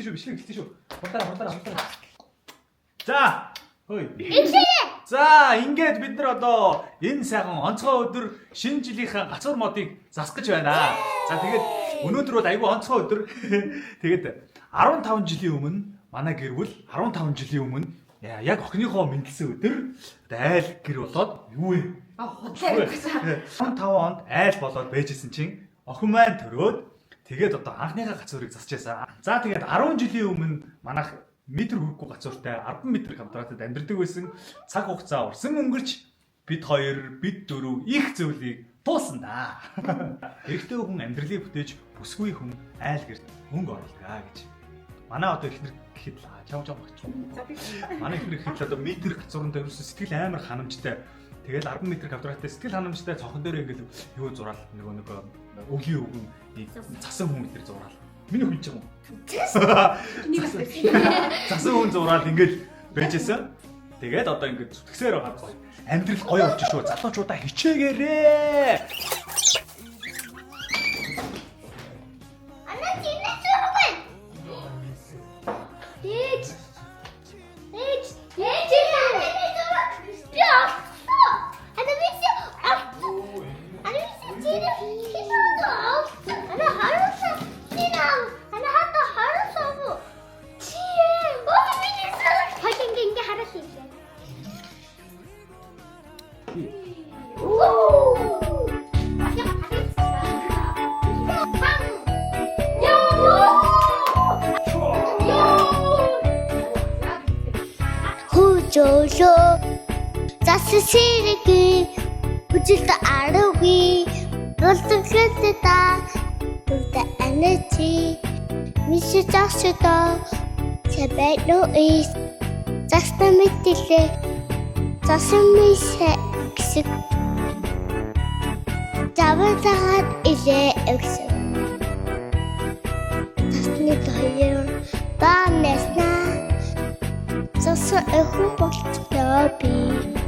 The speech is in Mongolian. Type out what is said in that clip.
эхэлсэн шүү. Хурдаа. За, хөөе. За, ингээд бид нар одоо энэ сайхан онцгой өдөр шинэ жилийнхаа гацуур модыг засах гэж байна. За, тэгээд өнөөдөр бол айгүй онцгой өдөр. Тэгээд 15 жилийн өмнө манай гэр бүл 15 жилийн өмнө яг охиныхоо мэндэлсэн өдөр айл гэр болоод юу вэ? 15 онд айл болоод байжсэн чинь охин маань төрөөд тэгээд одоо анхныхаа гацуурыг засч байсан. За тэгээд 10 жилийн өмнө манайх метр хүрэхгүй гацууртай 10 метр квадратад амьдардаг байсан. Цаг хугацаа урсан өнгөрч бид дөрөв их зүйлийг туулсан да. Эрэгтэй хүн амьдралыг бүтээж бүсгүй хүн айл гэрт хөнгө оруулдаг гэж. Манай одоо ихнэр гэхэд чам багч. Манай ихнэр гэхэд одоо метр гацууртай ерөөсө сэтгэл амар ханамжтай. Тэгэл 10 метр квадраттай сэтгэл ханамжтай цонхон дээр ингээл юу зураал нэг өгийн цасан хүн дээр зураал. Миний хүн ч юм уу. Засан хүн зураал ингээл байжсэн. Тэгээд одоо ингээд зүтгэсээр байгаа. Амьдрал гоё болж шүү. Залуучуудаа хичээгээрээ. Jojo, that's a city. Put it the Arabi, not the Greta, with the energy. Mr. Joshua, Tibet no is. That's the middle. That's a miss. Javadat is a exit. That's not the year. That's not. That's a whole bunch of